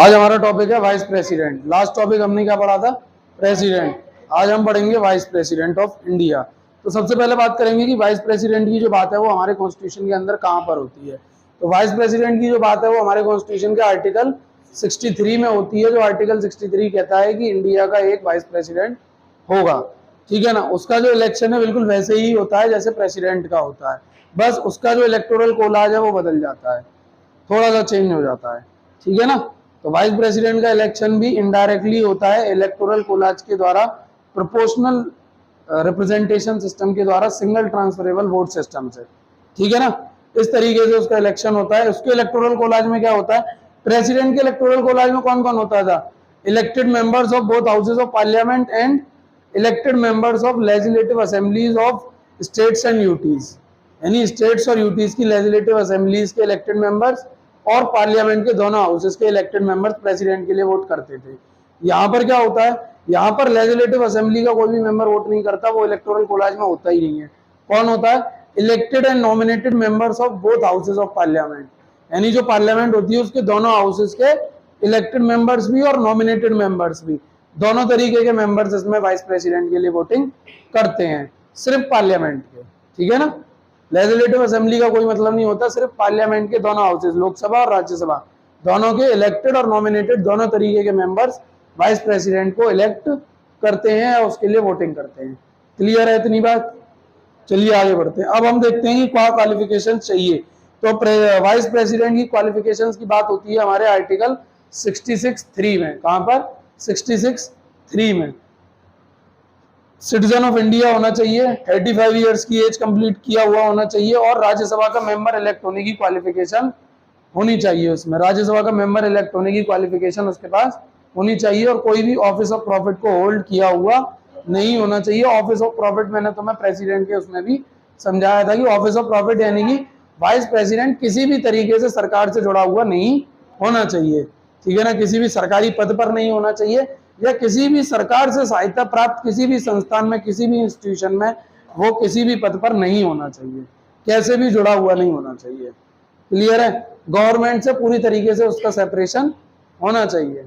आज हमारा टॉपिक है वाइस प्रेसिडेंट। लास्ट टॉपिक हमने क्या पढ़ा था? प्रेसिडेंट। आज हम पढ़ेंगे वाइस प्रेसिडेंट ऑफ इंडिया। तो सबसे पहले बात करेंगे कि वाइस प्रेसिडेंट की जो बात है वो हमारे कॉन्स्टिट्यूशन के अंदर कहाँ पर होती है। तो वाइस प्रेसिडेंट की जो बात है वो हमारे कॉन्स्टिट्यूशन के आर्टिकल 63 में होती है। जो आर्टिकल 63 कहता है कि इंडिया का एक वाइस प्रेसिडेंट होगा, ठीक है ना। उसका जो इलेक्शन है बिल्कुल वैसे ही होता है जैसे प्रेसिडेंट का होता है, बस उसका जो इलेक्टोरल कोलाज है वो बदल जाता है, थोड़ा सा चेंज हो जाता है, ठीक है ना। तो वाइस प्रेसिडेंट का इलेक्शन भी इनडायरेक्टली होता है इलेक्टोरल कोलाज के द्वारा, प्रोपोर्शनल रिप्रेजेंटेशन सिस्टम के द्वारा, सिंगल ट्रांसफरेबल वोट सिस्टम से, ठीक है ना। इस तरीके से उसका इलेक्शन होता है। उसके इलेक्टोरल कोलाज में क्या होता है? प्रेसिडेंट के इलेक्टोरल कोलाज में कौन कौन होता था? Elected members of both houses of parliament and elected members of legislative assemblies of states and UTs, यानी स्टेट्स और यूटीज की लेजिस्लेटिव असेंबलीज के इलेक्टेड मेंबर्स और पार्लियामेंट के दोनों हाउसेस के इलेक्टेड मेंबर्स प्रेसिडेंट के लिए वोट करते थे। यहाँ पर क्या होता है? यहाँ पर लेजिस्लेटिव असेंबली का कोई भी मेंबर वोट नहीं करता, वो इलेक्टोरल कोलाज में होता ही नहीं है। कौन होता है? Elected and nominated members of both houses of parliament, यानी जो पार्लियामेंट होती है उसके दोनों हाउसेस के इलेक्टेड मेंबर्स भी और नॉमिनेटेड मेंबर्स भी, दोनों तरीके के मेंबर्स इसमें वाइस प्रेसिडेंट के लिए वोटिंग करते हैं, सिर्फ पार्लियामेंट के, ठीक है ना। लेजिस्लेटिव असेंबली का कोई मतलब नहीं होता, सिर्फ पार्लियामेंट के दोनों हाउसेस, लोकसभा और राज्यसभा, दोनों के इलेक्टेड और नॉमिनेटेड दोनों तरीके के मेंबर्स वाइस प्रेसिडेंट को इलेक्ट करते हैं और उसके लिए वोटिंग करते हैं। क्लियर है इतनी बात? चलिए आगे बढ़ते हैं। अब हम देखते हैं कि क्या क्वालिफिकेशन चाहिए। तो वाइस प्रेसिडेंट की क्वालिफिकेशन की बात होती है हमारे आर्टिकल 66(3) में। कहां पर? 66(3) में सिटीजन ऑफ इंडिया होना चाहिए, 35 ईयर्स की एज कंप्लीट किया हुआ होना चाहिए और राज्यसभा का मेंबर इलेक्ट होने की क्वालिफिकेशन होनी चाहिए। उसमें राज्यसभा का मेंबर इलेक्ट होने की क्वालिफिकेशन उसके पास होनी चाहिए और कोई भी ऑफिस ऑफ प्रॉफिट को होल्ड किया हुआ नहीं होना चाहिए। ऑफिस ऑफ प्रॉफिट मैंने तुम्हें प्रेसिडेंट के उसमें भी समझाया था कि ऑफिस ऑफ प्रॉफिट यानी कि वाइस प्रेसिडेंट किसी भी तरीके से सरकार से जुड़ा हुआ नहीं होना चाहिए, ठीक है ना। किसी भी सरकारी पद पर नहीं होना चाहिए या किसी भी सरकार से सहायता प्राप्त किसी भी संस्थान में, किसी भी इंस्टीट्यूशन में वो किसी भी पद पर नहीं होना चाहिए, कैसे भी जुड़ा हुआ नहीं होना चाहिए। क्लियर है? गवर्नमेंट से पूरी तरीके से उसका सेपरेशन होना चाहिए।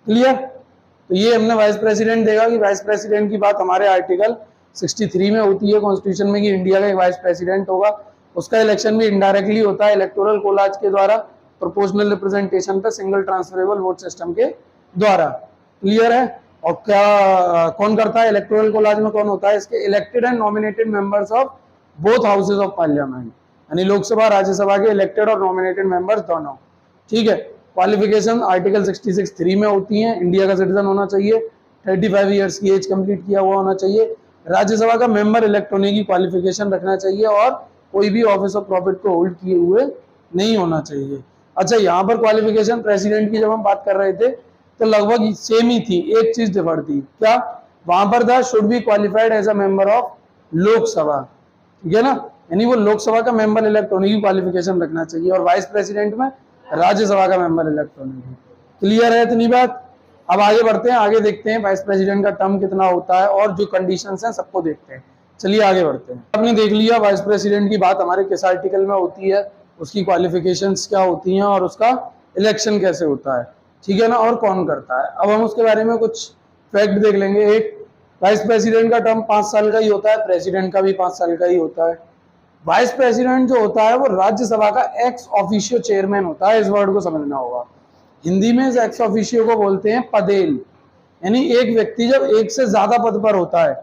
क्लियर? तो ये हमने वाइस प्रेसिडेंट देखा कि वाइस प्रेसिडेंट की बात हमारे आर्टिकल 63 में होती है कॉन्स्टिट्यूशन में कि इंडिया का एक वाइस प्रेसिडेंट होगा। उसका इलेक्शन भी इनडायरेक्टली होता है इलेक्टोरल कोलाज के द्वारा, प्रोपोर्शनल रिप्रेजेंटेशन पे, सिंगल ट्रांसफरेबल वोट सिस्टम के द्वारा। क्लियर है? और क्या कौन करता है इलेक्टोरल कोलाज में? कौन होता है इसके? Elected and nominated members of both houses of parliament, यानी लोकसभा राज्यसभा के इलेक्टेड और नॉमिनेटेड मेंबर्स दोनों, ठीक है। क्वालिफिकेशन आर्टिकल 66(3) में होती है। इंडिया का सिटीजन होना चाहिए, 35 ईयर्स की एज कंप्लीट किया हुआ होना चाहिए, राज्यसभा का मेंबर इलेक्ट होने की क्वालिफिकेशन रखना चाहिए और कोई भी ऑफिस ऑफ प्रॉफिट को होल्ड किए हुए नहीं होना चाहिए। अच्छा, यहाँ पर क्वालिफिकेशन प्रेसिडेंट की जब हम बात कर रहे थे तो लगभग सेम ही थी, एक चीज डिफर थी। क्या? वहां पर था should be qualified as a member of Lok Sabha, ठीक है ना, यानी वो लोकसभा का मेंबर इलेक्ट होने की क्वालिफिकेशन रखना चाहिए और वाइस प्रेसिडेंट में राज्यसभा का मेंबर इलेक्ट होने की। क्लियर है इतनी बात? अब आगे बढ़ते हैं, आगे देखते हैं वाइस प्रेसिडेंट का टर्म कितना होता है और जो कंडीशंस हैं सबको देखते हैं। चलिए आगे बढ़ते हैं। आपने देख लिया वाइस प्रेसिडेंट की बात हमारे किस आर्टिकल में होती है, उसकी क्वालिफिकेशंस क्या होती हैं और उसका इलेक्शन कैसे होता है, ठीक है ना, और कौन करता है। अब हम उसके बारे में कुछ फैक्ट देख लेंगे। एक, वाइस प्रेसिडेंट का टर्म 5 साल का ही होता है, प्रेसिडेंट का भी 5 साल का ही होता है। वाइस प्रेसिडेंट जो होता है वो राज्यसभा का एक्स ऑफिशियो चेयरमैन होता है। इस वर्ड को समझना होगा। हिंदी में इस एक्स ऑफिशियो को बोलते हैं पदेल, यानी एक व्यक्ति जब एक से ज्यादा पद पर होता है,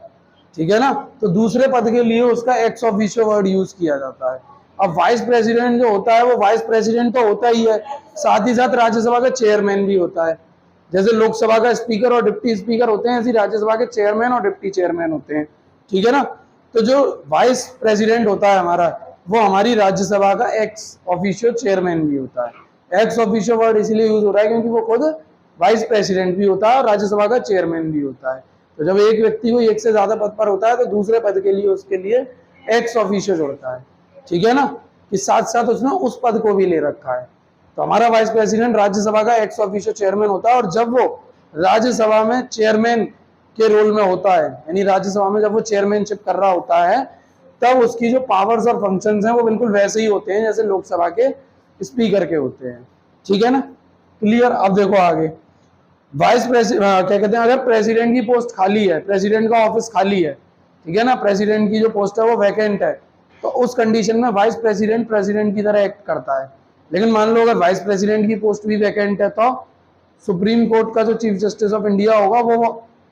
ठीक है ना, तो दूसरे पद के लिए उसका एक्स ऑफिशियो वर्ड यूज किया जाता है। अब वाइस प्रेसिडेंट जो होता है वो वाइस प्रेसिडेंट तो होता ही है, साथ ही साथ राज्यसभा का चेयरमैन भी होता है। जैसे लोकसभा का स्पीकर और डिप्टी स्पीकर होते हैं, ऐसे राज्यसभा के चेयरमैन और डिप्टी चेयरमैन होते हैं, ठीक है ना। तो जो वाइस प्रेसिडेंट होता है हमारा, वो हमारी राज्यसभा का एक्स ऑफिशियो चेयरमैन भी होता है। एक्स ऑफिशियो वर्ड इसलिए यूज हो रहा है क्योंकि वो खुद वाइस प्रेसिडेंट भी होता है और राज्यसभा का चेयरमैन भी होता है। तो जब एक व्यक्ति को एक से ज्यादा पद पर होता है तो दूसरे पद के लिए उसके लिए एक्स ऑफिशियो जोड़ता है, ठीक है ना, कि साथ साथ उसने उस पद को भी ले रखा है। तो हमारा वाइस प्रेसिडेंट राज्यसभा का एक्स ऑफिशियो चेयरमैन होता है और जब वो राज्यसभा में चेयरमैन के रोल में होता है, यानी राज्यसभा में जब वो चेयरमैनशिप कर रहा होता है, तब उसकी जो पावर्स और फंक्शंस हैं वो बिल्कुल वैसे ही होते हैं जैसे लोकसभा के स्पीकर के होते हैं, ठीक है ना। क्लियर। अब देखो आगे, वाइस प्रेसिडेंट क्या कहते हैं, अगर प्रेसिडेंट की पोस्ट खाली है, प्रेसिडेंट का ऑफिस खाली है, ठीक है ना, प्रेसिडेंट की जो पोस्ट है वो वैकेंट है, तो उस कंडीशन में वाइस प्रेसिडेंट प्रेसिडेंट की तरह एक्ट करता है। लेकिन मान लो अगर वाइस प्रेसिडेंट की पोस्ट भी वैकेंट है तो सुप्रीम कोर्ट का जो चीफ जस्टिस ऑफ इंडिया होगा वो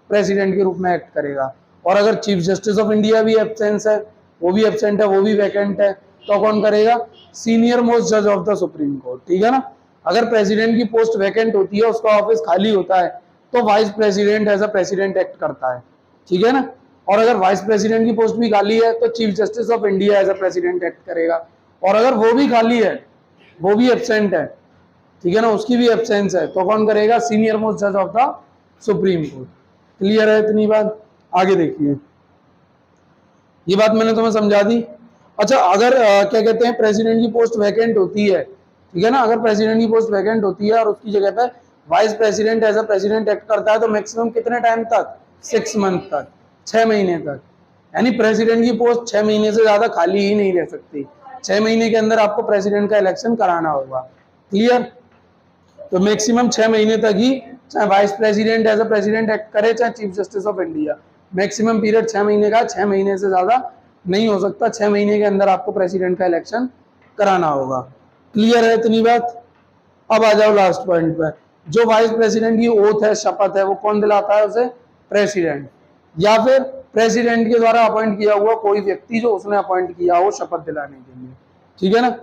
प्रेसिडेंट के रूप में एक्ट करेगा। और अगर चीफ जस्टिस ऑफ इंडिया भी एब्सेंस है, वो भी एब्सेंट है, वो भी वैकेंट है, तो कौन करेगा? सीनियर मोस्ट जज ऑफ द सुप्रीम कोर्ट, ठीक है ना। अगर प्रेसिडेंट की पोस्ट वैकेंट होती है, उसका ऑफिस खाली होता है, तो vice president as a president act करता है, ठीक है ना। और अगर वाइस प्रेसिडेंट की पोस्ट भी खाली है तो chief justice of India as a president act करेगा। और अगर वो भी खाली है, वो भी एब्सेंट है, ठीक है ना, उसकी भी एब्सेंस है, तो कौन करेगा? सीनियर मोस्ट जज of the supreme court. Clear है इतनी बात? आगे देखिए, ये बात मैंने तुम्हें समझा दी। अच्छा, अगर क्या कहते हैं, प्रेसिडेंट की पोस्ट वैकेंट होती है, ठीक है ना, अगर प्रेसिडेंट की पोस्ट वैकेंट होती है और उसकी जगह पे vice president as a president act करता है, तो मैक्सिमम कितने टाइम तक? 6 मंथ तक, 6 महीने तक। यानी प्रेसिडेंट की पोस्ट 6 महीने से ज्यादा खाली ही नहीं रह सकती। 6 महीने के अंदर आपको प्रेसिडेंट का इलेक्शन कराना होगा। क्लियर? तो मैक्सिमम 6 महीने तक ही, चाहे vice president as a president act करे, चाहे chief justice of India, maximum period 6 महीने का, 6 महीने से ज्यादा नहीं हो सकता। 6 महीने के अंदर आपको प्रेसिडेंट का इलेक्शन कराना होगा। क्लियर है इतनी बात? अब आ जाओ लास्ट पॉइंट पर। जो वाइस प्रेसिडेंट की ओथ है, शपथ है, वो कौन दिलाता है उसे? प्रेसिडेंट, या फिर प्रेसिडेंट के द्वारा अपॉइंट किया हुआ कोई व्यक्ति जो उसने अपॉइंट किया हो शपथ दिलाने के लिए, ठीक है ना।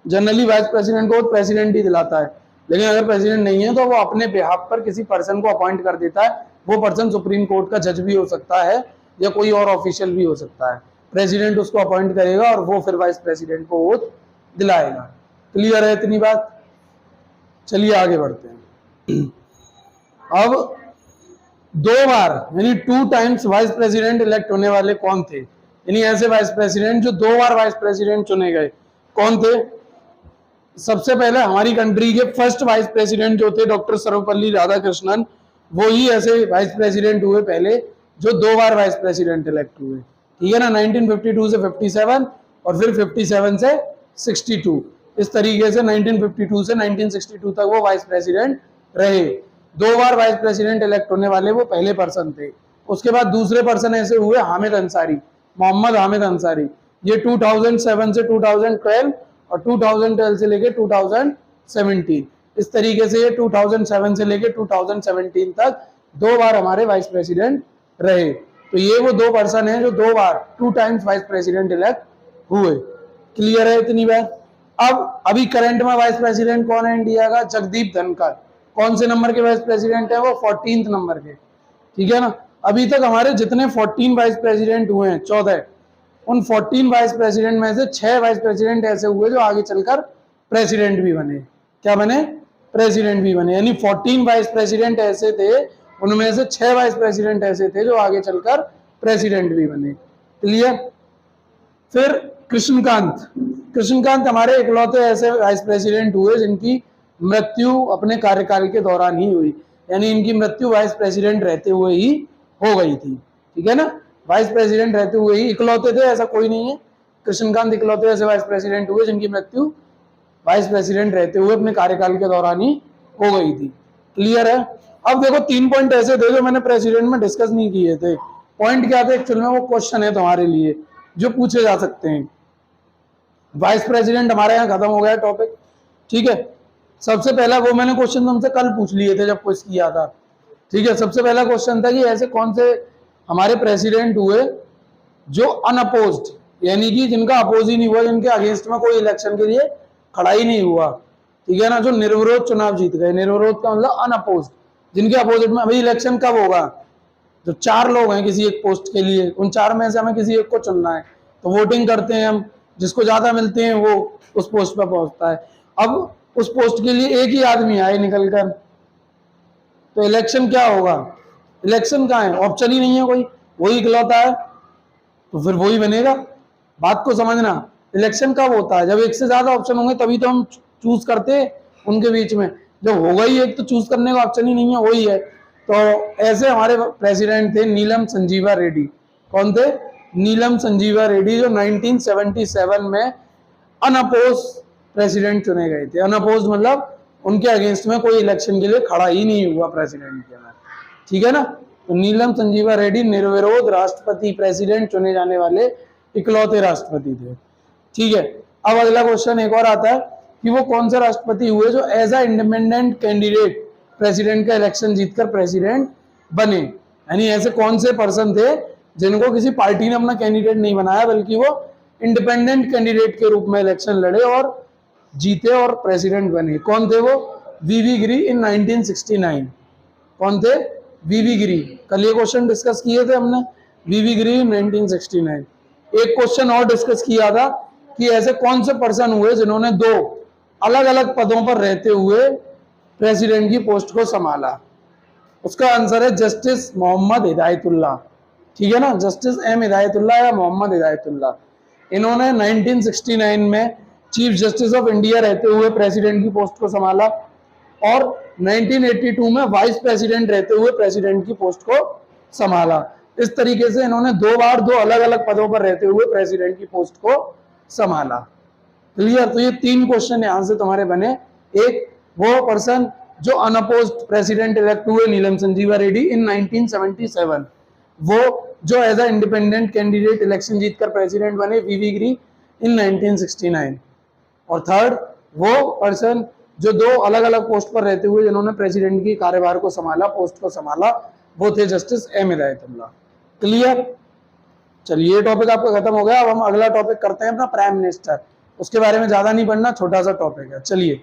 जनरली वाइस प्रेसिडेंट को प्रेसिडेंट ही दिलाता है, लेकिन अगर प्रेसिडेंट नहीं है तो वो अपने बिहाफ पर किसी पर्सन को अपॉइंट कर देता है। वो पर्सन सुप्रीम कोर्ट का जज भी हो सकता है या कोई और ऑफिशियल भी हो सकता है। प्रेसिडेंट उसको अपॉइंट करेगा और वो फिर वाइस प्रेसिडेंट को ओथ दिलाएगा। क्लियर है इतनी बात? चलिए आगे बढ़ते हैं। अब 2 बार यानी 2 टाइम्स वाइस प्रेसिडेंट इलेक्ट होने वाले कौन थे? यानी ऐसे वाइस प्रेसिडेंट जो 2 बार वाइस प्रेसिडेंट चुने गए, कौन थे? सबसे पहले हमारी कंट्री के फर्स्ट वाइस प्रेसिडेंट जो थे डॉक्टर सर्वपल्ली राधाकृष्णन, वो ही ऐसे वाइस प्रेसिडेंट हुए पहले जो 2 बार वाइस प्रेसिडेंट इलेक्ट हुए, ठीक है ना। 1952 से 57 और फिर 57 से 62, इस तरीके से 1952 से 1962 तक वो वाइस प्रेसिडेंट रहे। 2 बार वाइस प्रेसिडेंट इलेक्ट होने वाले वो पहले पर्सन थे। उसके बाद दूसरे पर्सन ऐसे हुए हामिद अंसारी, मोहम्मद हामिद अंसारी। ये 2007 से 2012 और 2012 से लेके 2017, इस तरीके से ये 2007 से लेके 2017 तक 2 बार हमारे वाइस प्रेसिडेंट रहे। तो ये वो 2 पर्सन हैं जो 2 बार 2 टाइम्स वाइस प्रेसिडेंट इलेक्ट हुए। क्लियर है इतनी बात? अब अभी करंट में वाइस प्रेसिडेंट कौन है इंडिया का? जगदीप धनखड़। कौन से नंबर के वाइस प्रेसिडेंट है वो? 14th नंबर के, ठीक है ना। अभी तक हमारे जितने 14 वाइस प्रेसिडेंट हुए हैं, 14, उन 14 वाइस प्रेसिडेंट में से 6 वाइस प्रेसिडेंट ऐसे हुए जो आगे चलकर प्रेसिडेंट भी बने। क्या बने? प्रेसिडेंट भी बने। यानी 14 वाइस प्रेसिडेंट ऐसे थे, उनमें से 6 वाइस प्रेसिडेंट ऐसे थे जो आगे चलकर प्रेसिडेंट भी बने। क्लियर? फिर कृष्णकांत हमारे इकलौते ऐसे वाइस प्रेसिडेंट हुए जिनकी मृत्यु अपने कार्यकाल के दौरान ही हुई, यानी इनकी मृत्यु वाइस प्रेसिडेंट रहते हुए ही हो गई थी, ठीक है ना। वाइस प्रेसिडेंट रहते हुए ही इकलौते थे, ऐसा कोई नहीं है। कृष्णकांत इकलौते ऐसे वाइस प्रेसिडेंट हुए जिनकी मृत्यु वाइस प्रेसिडेंट रहते हुए अपने कार्यकाल के दौरान ही हो गई थी। क्लियर है? अब देखो 3 पॉइंट ऐसे थे जो मैंने प्रेसिडेंट में डिस्कस नहीं किए थे। पॉइंट क्या थे एक्चुअल में? वो क्वेश्चन है तुम्हारे लिए जो पूछे जा सकते हैं। वाइस प्रेसिडेंट हमारे यहाँ खत्म हो गया टॉपिक, ठीक है। सबसे पहला वो मैंने क्वेश्चन तुमसे कल पूछ लिए थे जब क्विज किया था, ठीक है। सबसे पहला क्वेश्चन था कि ऐसे कौन से हमारे प्रेसिडेंट हुए जो अनअपोज्ड, यानी कि जिनका अपोज ही नहीं हुआ, जिनके अगेंस्ट में कोई इलेक्शन के लिए खड़ा ही नहीं हुआ, ठीक है ना, जो निर्विरोध चुनाव जीत गए। निर्विरोध का मतलब अनअपोज्ड, जिनके अपोजिट में। अभी इलेक्शन कब होगा? जो 4 लोग हैं किसी एक पोस्ट के लिए, उन 4 में से हमें किसी एक को चुनना है, तो वोटिंग करते हैं हम, जिसको ज्यादा मिलते हैं वो उस पोस्ट पर पहुंचता है। अब उस पोस्ट के लिए एक ही आदमी आए निकल कर, तो इलेक्शन क्या होगा? इलेक्शन कहाँ है? ऑप्शन ही नहीं है कोई, वही इकलौता है, तो फिर वही बनेगा। बात को समझना। इलेक्शन कब होता है? जब एक से ज्यादा ऑप्शन होंगे तभी तो हम चूज करते हैं उनके बीच में। जब होगा ही एक तो चूज करने का ऑप्शन ही नहीं है, वही है। तो ऐसे हमारे प्रेसिडेंट थे नीलम संजीवा रेड्डी। कौन थे? नीलम संजीवा रेड्डी, जो 1977 में अनअपोज प्रेसिडेंट चुने गए थे। अनअपोज मतलब उनके अगेंस्ट में कोई इलेक्शन के लिए खड़ा ही नहीं हुआ प्रेसिडेंट के में, ठीक है ना। तो नीलम संजीवा रेड्डी निर्विरोध राष्ट्रपति प्रेसिडेंट चुने जाने वाले इकलौते राष्ट्रपति थे, ठीक है। अब अगला क्वेश्चन एक और आता है कि वो कौन से राष्ट्रपति हुए जो as a independent candidate president का इलेक्शन जीतकर प्रेसिडेंट बने, यानी ऐसे कौन से पर्सन थे जिनको किसी पार्टी ने अपना कैंडिडेट नहीं बनाया बल्कि वो इंडिपेंडेंट कैंडिडेट के रूप में इलेक्शन लड़े और जीते और प्रेसिडेंट बने। कौन थे वो? वीवी गिरी इन 1969। कौन थे? वीवी गिरी। कल ये क्वेश्चन डिस्कस किए थे हमने, वीवी गिरी इन 1969। एक क्वेश्चन और डिस्कस किया था कि ऐसे कौन से पर्सन हुए जिन्होंने दो अलग अलग पदों पर रहते हुए प्रेसिडेंट की पोस्ट को संभाला। उसका आंसर है जस्टिस मोहम्मद हिदायतुल्लाह, ठीक है ना, जस्टिस एम हिदायतुल्लाह या मोहम्मद हिदायतुल्लाह। इन्होंने 1969 में चीफ जस्टिस ऑफ इंडिया रहते हुए प्रेसिडेंट की पोस्ट को संभाला और 1982 में वाइस प्रेसिडेंट रहते हुए प्रेसिडेंट की पोस्ट को संभाला। इस तरीके से इन्होंने दो बार दो अलग अलग पदों पर रहते हुए प्रेसिडेंट की पोस्ट को संभाला। क्लियर? तो ये 3 क्वेश्चन यहां से तुम्हारे बने। एक, वो पर्सन जो अनअपोज्ड प्रेसिडेंट इलेक्ट हुए नीलम संजीवा रेड्डी इन 1977, वो जो as a independent candidate election जीतकर प्रेसिडेंट बने वीवी गिरी इन 1969। और थर्ड, वो पर्सन जो दो अलग अलग पोस्ट पर रहते हुए जिन्होंने प्रेसिडेंट की कार्यभार को संभाला, पोस्ट को संभाला, वो थे जस्टिस एम हिदायतुल्लाह। क्लियर? चलिए, ये टॉपिक आपका खत्म हो गया। अब हम अगला टॉपिक करते हैं अपना प्राइम मिनिस्टर। उसके बारे में ज्यादा नहीं पढ़ना, छोटा सा टॉपिक है। चलिए।